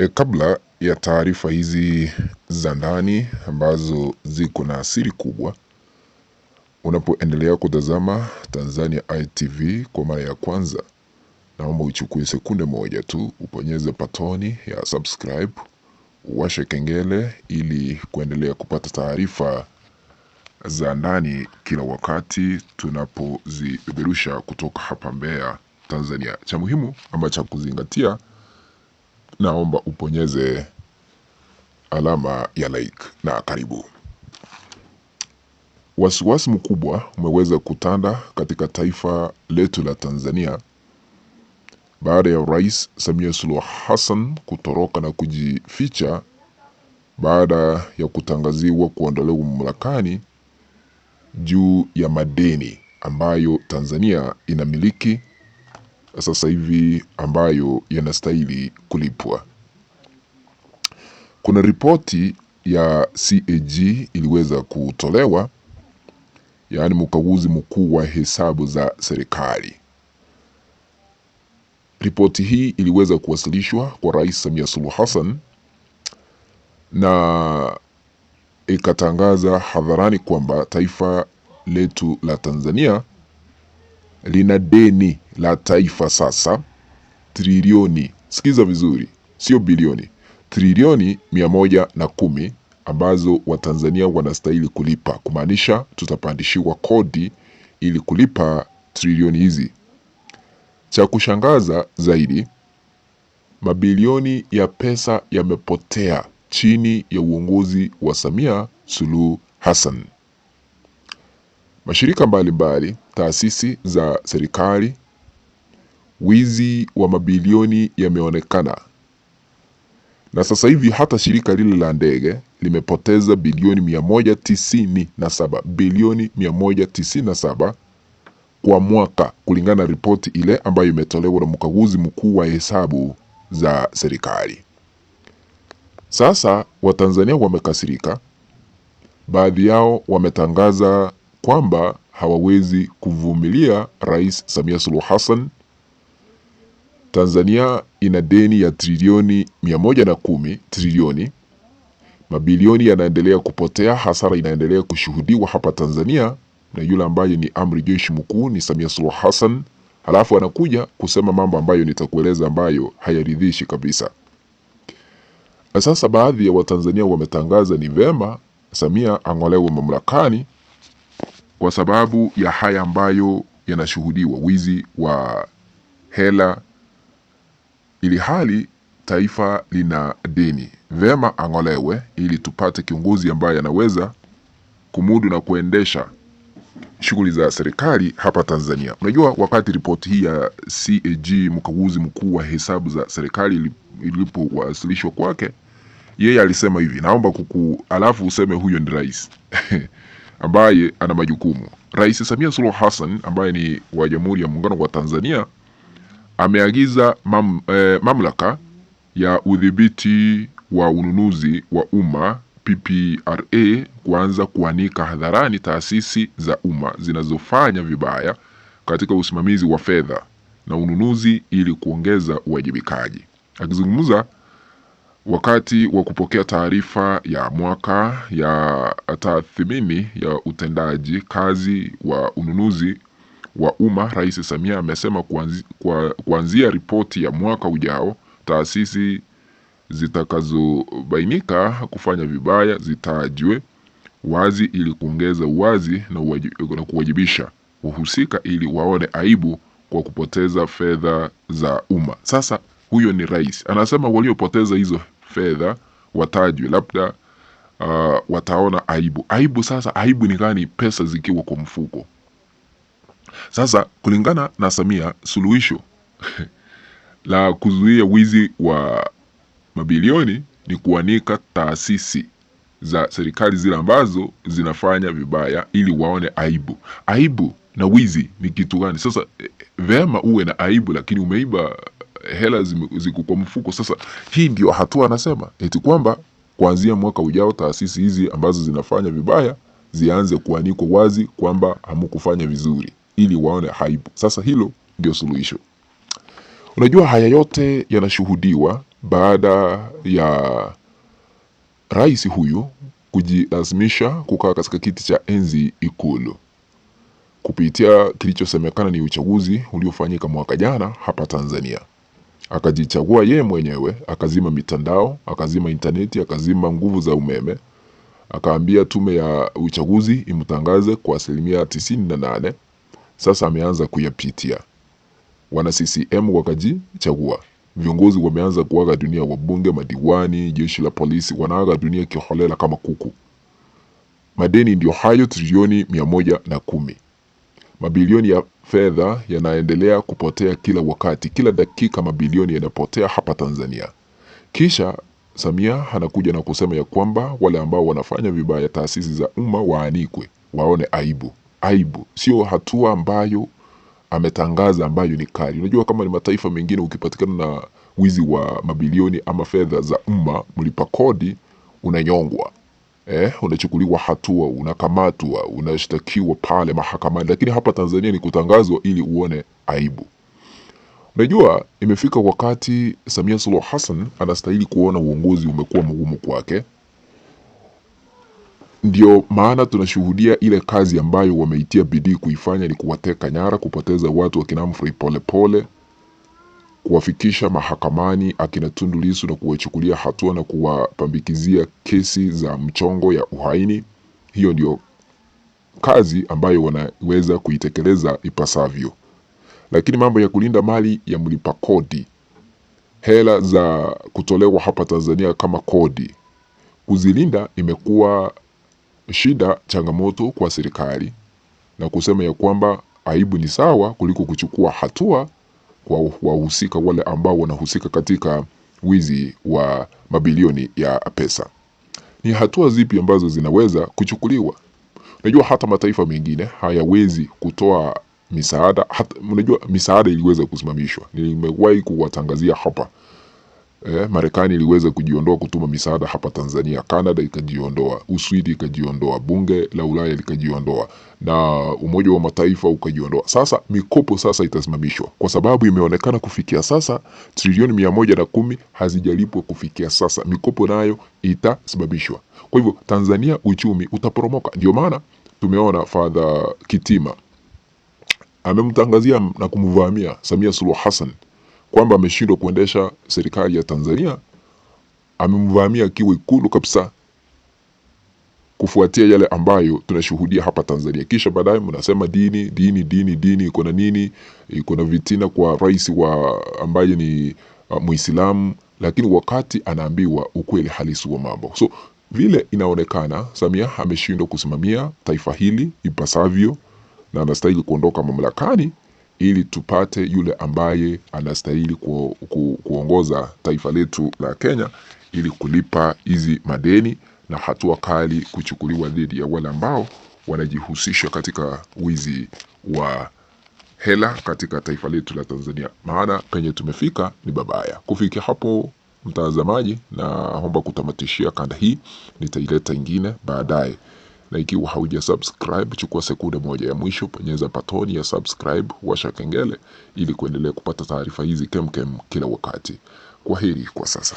Kabla ya taarifa hizi za ndani ambazo ziko na siri kubwa, unapoendelea kutazama Tanzania ITV kwa mara ya kwanza, naomba uchukue sekunde moja tu uponyeze patoni ya subscribe, uwashe kengele ili kuendelea kupata taarifa za ndani kila wakati tunapozipeperusha kutoka hapa Mbeya, Tanzania. Cha muhimu ama cha kuzingatia, naomba uponyeze alama ya like na karibu. Wasiwasi mkubwa umeweza kutanda katika taifa letu la Tanzania baada ya Rais Samia Suluhu Hassan kutoroka na kujificha baada ya kutangaziwa kuondolewa mamlakani juu ya madeni ambayo Tanzania inamiliki sasa hivi ambayo yanastahili kulipwa. Kuna ripoti ya CAG iliweza kutolewa, yaani mkaguzi mkuu wa hesabu za serikali. Ripoti hii iliweza kuwasilishwa kwa Rais Samia Suluhu Hassan na ikatangaza hadharani kwamba taifa letu la Tanzania lina deni la taifa sasa trilioni, sikiza vizuri, sio bilioni, trilioni 110 ambazo Watanzania wanastahili kulipa, kumaanisha tutapandishiwa kodi ili kulipa trilioni hizi. Cha kushangaza zaidi, mabilioni ya pesa yamepotea chini ya uongozi wa Samia Suluhu Hassan. Mashirika mbalimbali, taasisi za serikali, wizi wa mabilioni yameonekana. Na sasa hivi hata shirika lile la ndege limepoteza bilioni 197, bilioni 197 kwa mwaka, kulingana na ripoti ile ambayo imetolewa na mkaguzi mkuu wa hesabu za serikali. Sasa Watanzania wamekasirika. Baadhi yao wametangaza kwamba hawawezi kuvumilia Rais Samia Suluhu Hassan. Tanzania ina deni ya trilioni 110 trilioni. Mabilioni yanaendelea kupotea, hasara inaendelea kushuhudiwa hapa Tanzania, na yule ambaye ni amri jeshi mkuu ni Samia Suluhu Hassan. Halafu anakuja kusema mambo ambayo nitakueleza ambayo hayaridhishi kabisa. Na sasa baadhi ya Watanzania wametangaza ni vema Samia ang'olewe mamlakani kwa sababu ya haya ambayo yanashuhudiwa, wizi wa hela, ili hali taifa lina deni. Vema ang'olewe ili tupate kiongozi ambaye anaweza kumudu na kuendesha shughuli za serikali hapa Tanzania. Unajua, wakati ripoti hii ya CAG, mkaguzi mkuu wa hesabu za serikali, ilipowasilishwa kwake, yeye alisema hivi, naomba alafu useme huyo ni rais ambaye ana majukumu. Rais Samia Suluhu Hassan ambaye ni wa Jamhuri ya Muungano wa Tanzania ameagiza mamlaka ya udhibiti wa ununuzi wa umma PPRA kuanza kuanika hadharani taasisi za umma zinazofanya vibaya katika usimamizi wa fedha na ununuzi ili kuongeza uwajibikaji. Akizungumza wakati wa kupokea taarifa ya mwaka ya tathmini ya utendaji kazi wa ununuzi wa umma, Rais Samia amesema kuanzia ripoti ya mwaka ujao, taasisi zitakazobainika kufanya vibaya zitajwe wazi ili kuongeza uwazi na kuwajibisha wahusika ili waone aibu kwa kupoteza fedha za umma. Sasa huyo ni rais anasema waliopoteza hizo fedha watajwe, labda wataona aibu. Aibu sasa, aibu ni gani pesa zikiwa kwa mfuko? Sasa kulingana na Samia, suluhisho la kuzuia wizi wa mabilioni ni kuanika taasisi za serikali zile ambazo zinafanya vibaya ili waone aibu. Aibu na wizi ni kitu gani? Sasa vema uwe na aibu lakini umeiba hela ziko kwa mfuko. Sasa hii ndio hatua anasema eti kwamba kuanzia mwaka ujao taasisi hizi ambazo zinafanya vibaya zianze kuanikwa wazi kwamba hamkufanya vizuri ili waone aibu. Sasa hilo ndio suluhisho. Unajua, haya yote yanashuhudiwa baada ya rais huyu kujilazimisha kukaa katika kiti cha enzi Ikulu kupitia kilichosemekana ni uchaguzi uliofanyika mwaka jana hapa Tanzania. Akajichagua yeye mwenyewe, akazima mitandao, akazima intaneti, akazima nguvu za umeme, akaambia tume ya uchaguzi imtangaze kwa 98%. Sasa ameanza kuyapitia. Wana CCM wakajichagua, viongozi wameanza kuaga dunia, wabunge, madiwani, jeshi la polisi wanaaga dunia kiholela kama kuku. Madeni ndio hayo, trilioni 110. Mabilioni ya fedha yanaendelea kupotea kila wakati, kila dakika mabilioni yanapotea hapa Tanzania. Kisha Samia anakuja na kusema ya kwamba wale ambao wanafanya vibaya taasisi za umma waanikwe, waone aibu. Aibu sio hatua ambayo ametangaza ambayo ni kali. Unajua kama ni mataifa mengine, ukipatikana na wizi wa mabilioni ama fedha za umma, mlipa kodi unanyongwa. Unachukuliwa hatua, unakamatwa, unashtakiwa pale mahakamani. Lakini hapa Tanzania ni kutangazwa ili uone aibu. Unajua imefika wakati Samia Suluhu Hassan anastahili kuona uongozi umekuwa mgumu kwake. Ndio maana tunashuhudia ile kazi ambayo wameitia bidii kuifanya ni kuwateka nyara, kupoteza watu wakina Humphrey Polepole, kuwafikisha mahakamani akina Tundu Lissu na kuwachukulia hatua na kuwapambikizia kesi za mchongo ya uhaini. Hiyo ndio kazi ambayo wanaweza kuitekeleza ipasavyo. Lakini mambo ya kulinda mali ya mlipa kodi, hela za kutolewa hapa Tanzania kama kodi, kuzilinda imekuwa shida, changamoto kwa serikali, na kusema ya kwamba aibu ni sawa kuliko kuchukua hatua kwa wahusika wale ambao wanahusika katika wizi wa mabilioni ya pesa. Ni hatua zipi ambazo zinaweza kuchukuliwa? Unajua hata mataifa mengine hayawezi kutoa misaada. Unajua misaada iliweza kusimamishwa. Nimewahi kuwatangazia hapa. Marekani iliweza kujiondoa kutuma misaada hapa Tanzania, Canada ikajiondoa, Uswidi ikajiondoa, bunge la Ulaya likajiondoa, na Umoja wa Mataifa ukajiondoa. Sasa mikopo sasa itasimamishwa kwa sababu imeonekana kufikia sasa trilioni 110 hazijalipwa kufikia sasa. Mikopo nayo itasimamishwa. Kwa hivyo Tanzania uchumi utaporomoka. Ndio maana tumeona Father Kitima amemtangazia na kumvamia Samia Suluhu Hassan kwamba ameshindwa kuendesha serikali ya Tanzania. Amemvamia akiwa Ikulu kabisa, kufuatia yale ambayo tunashuhudia hapa Tanzania. Kisha baadaye mnasema dini iko na nini, iko na vitina kwa rais wa ambaye ni Muislamu, lakini wakati anaambiwa ukweli halisi wa mambo. So vile inaonekana Samia ameshindwa kusimamia taifa hili ipasavyo na anastahili kuondoka mamlakani ili tupate yule ambaye anastahili kuongoza taifa letu la Kenya ili kulipa hizi madeni na hatua kali kuchukuliwa dhidi ya wale ambao wanajihusisha katika wizi wa hela katika taifa letu la Tanzania. Maana penye tumefika ni babaya. Kufikia hapo mtazamaji, naomba kutamatishia kanda hii, nitaileta ingine baadaye. Na ikiwa hauja subscribe, chukua sekunde moja ya mwisho, bonyeza batoni ya subscribe, washa kengele ili kuendelea kupata taarifa hizi kemkem kila wakati. Kwaheri kwa sasa.